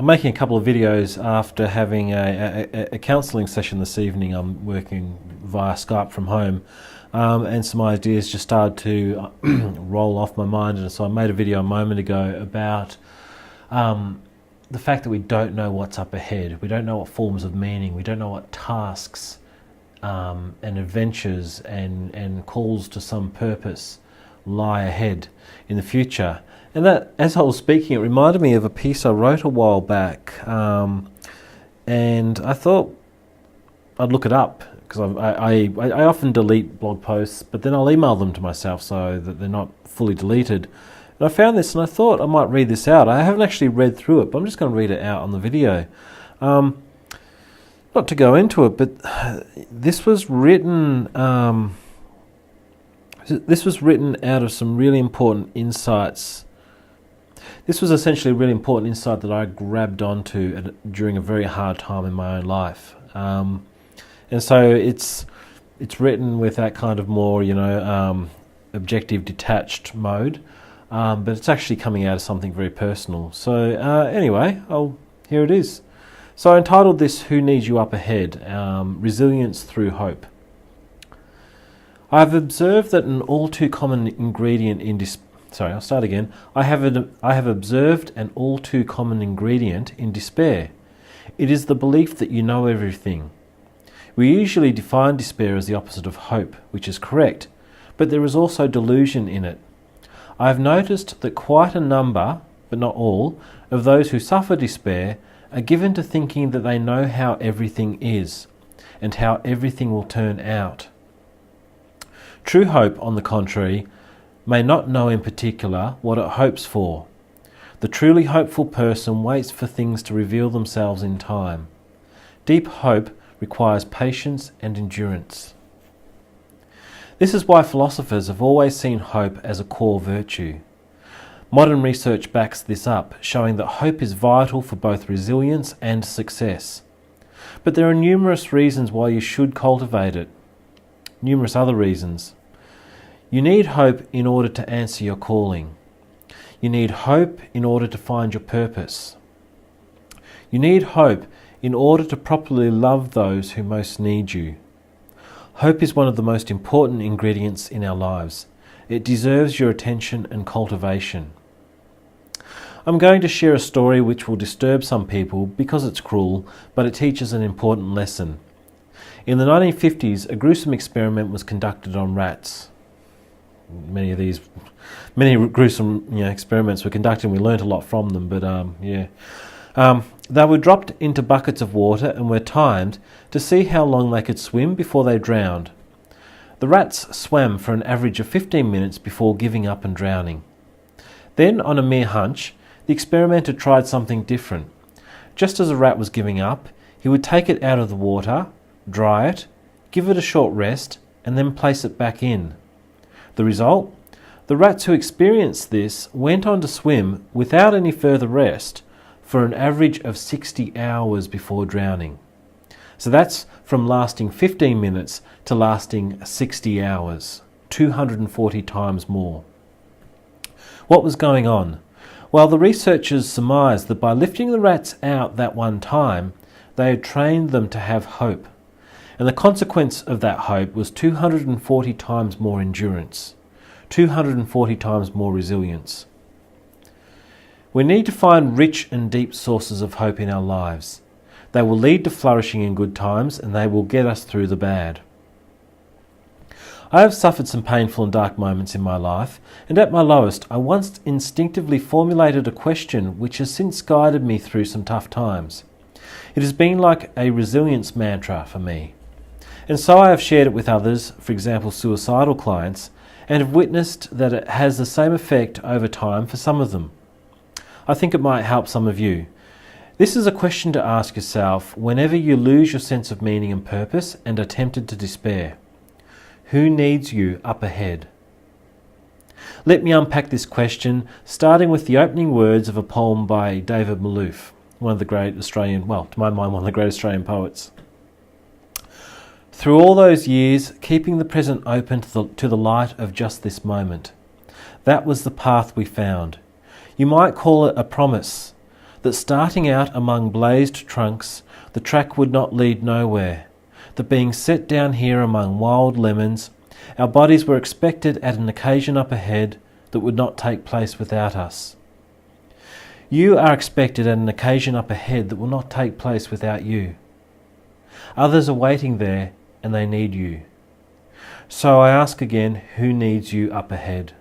I'm making a couple of videos after having a counselling session this evening. I'm working via Skype from home, and some ideas just started to roll off my mind, and so I made a video a moment ago about the fact that we don't know what's up ahead. We don't know what forms of meaning, we don't know what tasks and adventures and calls to some purpose lie ahead in the future. And that, as I was speaking, it reminded me of a piece I wrote a while back, and I thought I'd look it up, because I often delete blog posts, but then I'll email them to myself so that they're not fully deleted. And I found this and I thought I might read this out. I haven't actually read through it, but I'm just going to read it out on the video. Not to go into it, but this was written out of some really important insights. This was essentially a really important insight that I grabbed onto during a very hard time in my own life. And so it's written with that kind of more, objective, detached mode, but it's actually coming out of something very personal. So anyway, here it is. So I entitled this, Who Needs You Up Ahead? Resilience Through Hope. I have observed that an all too common ingredient in I have observed an all too common ingredient in despair. It is the belief that you know everything. We usually define despair as the opposite of hope, which is correct, but there is also delusion in it. I have noticed that quite a number, but not all, of those who suffer despair are given to thinking that they know how everything is and how everything will turn out. True hope, on the contrary, may not know in particular what it hopes for. The truly hopeful person waits for things to reveal themselves in time. Deep hope requires patience and endurance. This is why philosophers have always seen hope as a core virtue. Modern research backs this up, showing that hope is vital for both resilience and success. But there are numerous reasons why you should cultivate it. Numerous other reasons. You need hope in order to answer your calling. You need hope in order to find your purpose. You need hope in order to properly love those who most need you. Hope is one of the most important ingredients in our lives. It deserves your attention and cultivation. I'm going to share a story which will disturb some people because it's cruel, but it teaches an important lesson. In the 1950s, a gruesome experiment was conducted on rats. Many gruesome experiments were conducted, and we learnt a lot from them, but they were dropped into buckets of water and were timed to see how long they could swim before they drowned. The rats swam for an average of 15 minutes before giving up and drowning. Then, on a mere hunch, the experimenter tried something different. Just as a rat was giving up, he would take it out of the water, dry it, give it a short rest, and then place it back in. The result? The rats who experienced this went on to swim without any further rest for an average of 60 hours before drowning. So that's from lasting 15 minutes to lasting 60 hours, 240 times more. What was going on? Well, the researchers surmised that by lifting the rats out that one time, they had trained them to have hope. And the consequence of that hope was 240 times more endurance, 240 times more resilience. We need to find rich and deep sources of hope in our lives. They will lead to flourishing in good times, and they will get us through the bad. I have suffered some painful and dark moments in my life, and at my lowest, I once instinctively formulated a question which has since guided me through some tough times. It has been like a resilience mantra for me. And so I have shared it with others, for example suicidal clients, and have witnessed that it has the same effect over time for some of them. I think it might help some of you. This is a question to ask yourself whenever you lose your sense of meaning and purpose and are tempted to despair. Who needs you up ahead? Let me unpack this question, starting with the opening words of a poem by David Malouf, one of the great Australian, to my mind, one of the great Australian poets. Through all those years, keeping the present open to the light of just this moment. That was the path we found. You might call it a promise. that starting out among blazed trunks, the track would not lead nowhere, that being set down here among wild lemons, our bodies were expected at an occasion up ahead that would not take place without us. You are expected at an occasion up ahead that will not take place without you. Others are waiting there and they need you. So I ask again, who needs you up ahead?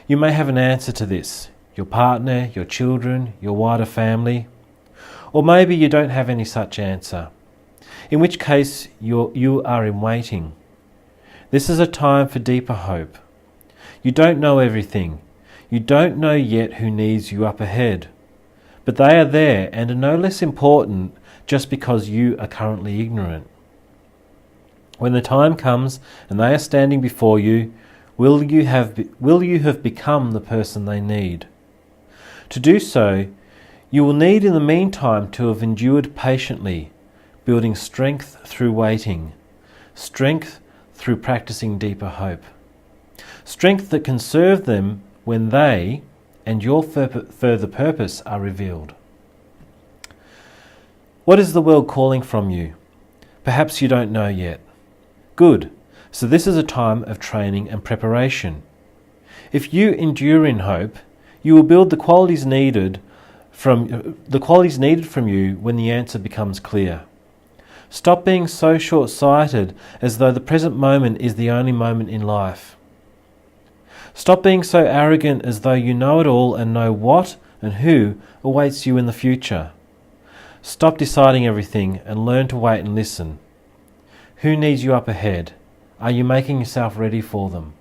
You may have an answer to this, your partner, your children, your wider family, or maybe you don't have any such answer, in which case you are in waiting. This is a time for deeper hope. You don't know everything. You don't know yet who needs you up ahead, but they are there and are no less important just because you are currently ignorant. When the time comes and they are standing before you, will you have become the person they need? To do so, you will need in the meantime to have endured patiently, building strength through waiting, strength through practicing deeper hope, strength that can serve them when they and your further purpose are revealed. What is the world calling from you? Perhaps you don't know yet. Good. So this is a time of training and preparation. If you endure in hope, you will build the qualities needed from you when the answer becomes clear. Stop being so short-sighted as though the present moment is the only moment in life. Stop being so arrogant as though you know it all and know what and who awaits you in the future. Stop deciding everything and learn to wait and listen. Who needs you up ahead? Are you making yourself ready for them?